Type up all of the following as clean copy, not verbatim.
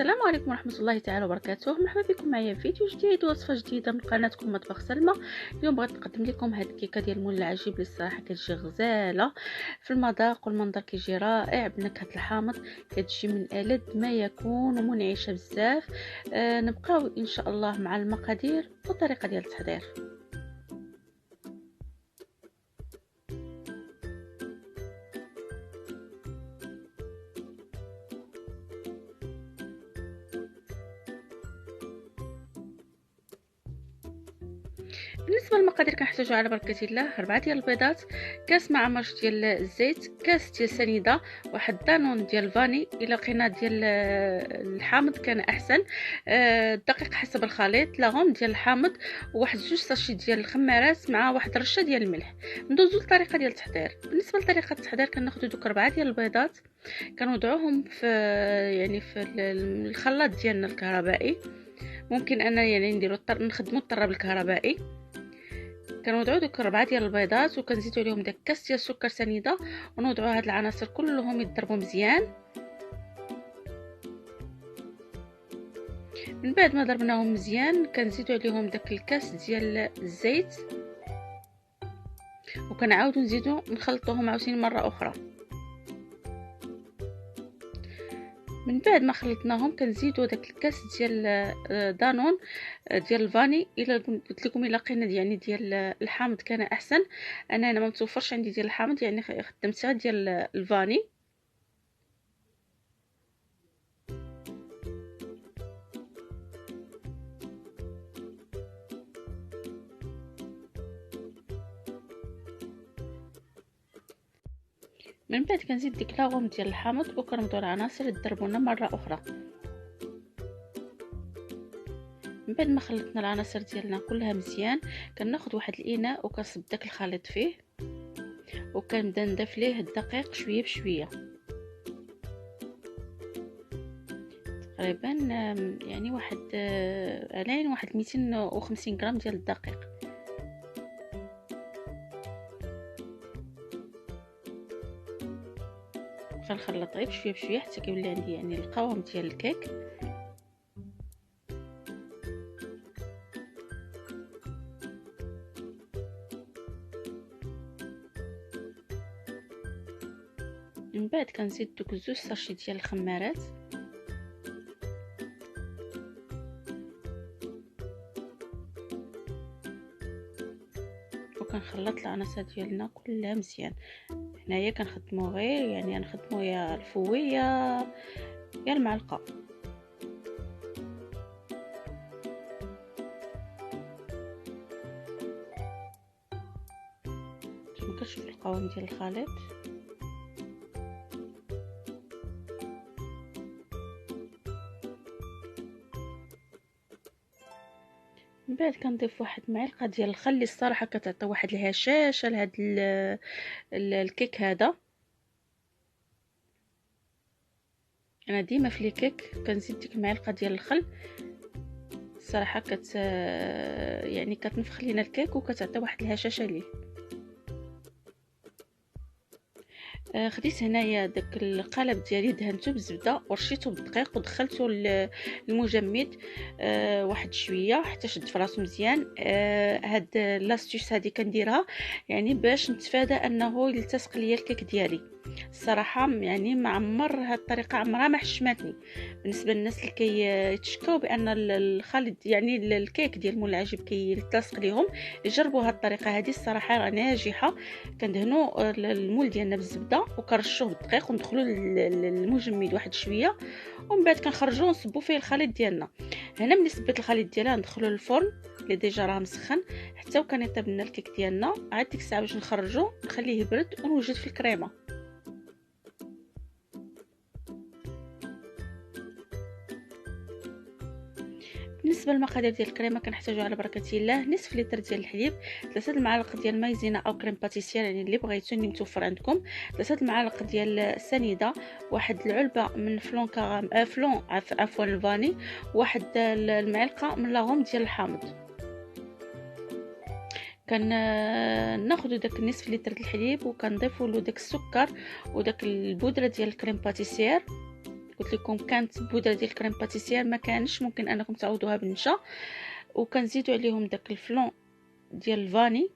السلام عليكم ورحمة الله تعالى وبركاته. مرحبا بكم معايا في فيديو جديد ووصفة جديدة من قناتكم مطبخ سلمى. اليوم بغيت نقدم لكم هاد الكيكة ديال مول العجيب اللي الصراحة كتجي غزالة في المذاق والمنظر، كيجي رائع بنكهة الحامض، كتجي من ألذ ما يكون ومنعشة بزاف. نبقاو ان شاء الله مع المقادير والطريقة ديال التحضير. بالنسبه للمقادير كنحتاجو على بركه الله 4 ديال البيضات، كاس معمر ديال الزيت، كاس ديال سنيده، واحد دانون ديال الفاني، الا لقينا ديال الحامض كان احسن، الدقيق حسب الخليط، لاغوم ديال الحامض، وواحد 2 ساشي ديال الخمارات مع واحد رشه ديال الملح. ندوزو للطريقه ديال التحضير. بالنسبه لطريقه التحضير كناخذ دوك 4 ديال البيضات، كنوضعوهم في في الخلاط ديالنا الكهربائي. ممكن انا نديرو نخدمو الطراب الكهربائي. كنوضعوا دوك 4 ديال البيضات وكنزيدوا عليهم داك كاس ديال السكر سنيده، ونوضعوا هاد العناصر كلهم يضربوا مزيان. من بعد ما ضربناهم مزيان كنزيدوا عليهم داك الكاس ديال الزيت، وكنعاودوا نزيدوا نخلطوهم عاوتاني مره اخرى. من بعد ما خلطناهم كنزيدوا داك الكاس ديال دانون ديال الفاني. الا قلت لكم الا لقينا ديال الحامض كان احسن، انا ما متوفرش عندي ديال الحامض خدمت غير ديال الفاني. من بعد كنزيد ديك لاغوم ديال الحامض وكنوضعوا العناصر يضربونا مره اخرى. من بعد ما خلطنا العناصر ديالنا كلها مزيان كناخذ واحد الاناء وكنصب داك الخليط فيه، وكنبدا نضيف ليه الدقيق شويه بشويه، تقريبا واحد علين واحد 250 غرام ديال الدقيق. كنخلط غير بشويه بشويه حتى كيولي عندي القوام ديال الكيك. من بعد كنزيد دوك 2 ساشي ديال الخمارات، وكنخلط العناصر ديالنا كلها مزيان. هنايا كنخدمو غير نخدمو يا الفوي يا المعلقه. كما كتشوف القوام ديال الخليط. من بعد كنضيف واحد معلقه ديال الخل اللي الصراحه كتعطي واحد الهشاشه لهاد الكيك هذا. انا ديما في الكيك كنزيد ديك المعلقه ديال الخل، الصراحه كتنفخ لينا الكيك وكتعطي واحد الهشاشه ليه. خديت هنايا داك القالب ديالي دهنته بالزبده ورشيته بالدقيق ودخلته المجمد واحد شويه حتى شد في راسو مزيان. هاد لاستيوس هادي كنديرها باش نتفادى انه يلتصق ليا الكيك ديالي. الصراحه ما عمر هاد الطريقه عمرها ما حشمتني. بالنسبه للناس اللي كيتشكاو بان الخليط الكيك ديال مول العجيب كيلتصق ليهم، يجربوا هاد الطريقه هذه الصراحه ناجحه. كندهنوا المول ديالنا بالزبده وكنرشوه بالدقيق وندخلوا المجمد واحد شويه، ومن بعد كنخرجوه ونصبوا فيه الخليط ديالنا. هنا ملي صبيت الخليط ديالها ندخلوا للفرن اللي ديجا راه مسخن حتى وكان يطيب لنا الكيك ديالنا. عاد ديك الساعه باش نخرجوه نخليه يبرد ونوجد في الكريمه. بالنسبه للمقادير ديال الكريمه كنحتاجو على بركه الله نصف لتر ديال الحليب، 3 المعالق ديال مايزينا او كريم باتيسير اللي بغيتو اللي متوفر عندكم، 3 المعالق ديال السنيده، واحد العلبه من فلون الفاني، واحد المعلقه من لاغوم ديال الحامض. ناخذ داك نصف لتر ديال الحليب وكنضيفوا له داك السكر وداك البودره ديال الكريم باتيسير قلت لكم كانت بودره ديال الكريم باتيسير، ما كانش ممكن انكم تعوضوها بالنشا. وكنزيدوا عليهم داك الفلون ديال الفاني.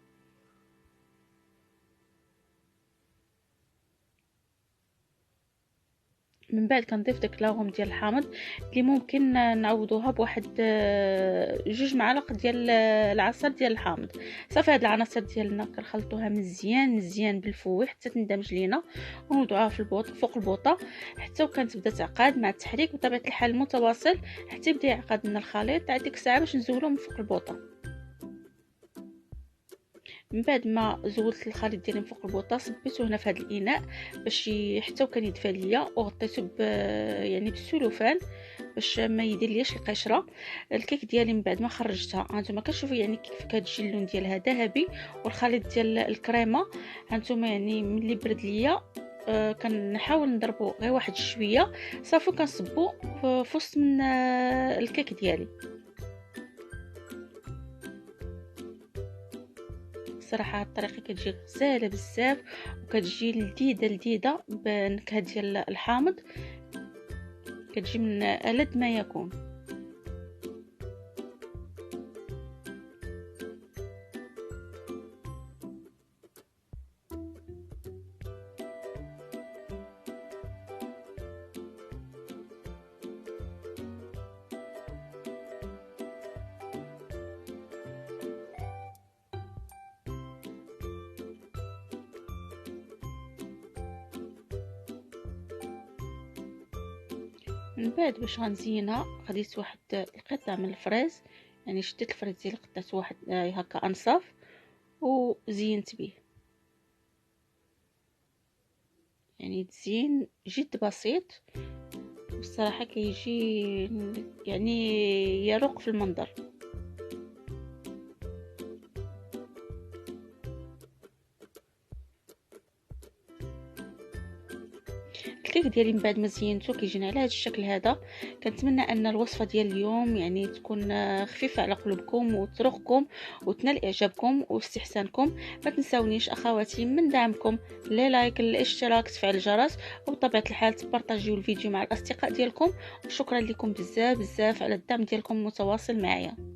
من بعد كنضيف داك لاغوم ديال الحامض اللي ممكن نعوضوها بواحد 2 معالق ديال العصير ديال الحامض. صافي هاد العناصر ديالنا كنخلطوها مزيان مزيان بالفوي حتى تندمج لينا، ونوضعوها في البوط فوق البوطه حتى وكانت بدات تعقد مع التحريك بطبيعه الحال المتواصل حتى يبدا يعقد لنا الخليط. تاع ديك الساعه باش نزولوه من فوق البوطه. من بعد ما زولت الخليط ديالي من فوق البوطه صبيته هنا في هذا الاناء باش حتى وكان يدفى ليا، وغطيته يعني بالسلوفان باش ما يدير ليش القشره. الكيك ديالي من بعد ما خرجتها هانتوما كتشوفوا يعني كيف كتجي اللون ديالها ذهبي، والخليط ديال الكريمه هانتوما يعني ملي برد ليا كنحاول نضربو غير واحد شويه صافي كنصبو في وسط من الكيك ديالي. صراحه هاد الطريقه كتجي غزاله بزاف وكتجي لذيذه بنكهه ديال الحامض، كتجي من ألذ ما يكون. من بعد باش غنزينها خديت واحد القطع من الفريز، يعني شديت الفريز ديالي قطعت واحد هكا انصاف وزينت به. يعني تزيين جد بسيط بصراحه كيجي يعني يروق في المنظر. الكيك ديالي من بعد ما زينته كيجينا على هذا الشكل هذا. كنتمنى ان الوصفه ديال اليوم يعني تكون خفيفه على قلوبكم وتروقكم وتنال اعجابكم واستحسانكم. ما تنساونيش اخواتي من دعمكم، لايك، الاشتراك، تفعيل الجرس، وبطبيعه الحال تبارطاجيو الفيديو مع الاصدقاء ديالكم. وشكرا لكم بزاف بزاف على الدعم ديالكم المتواصل معايا.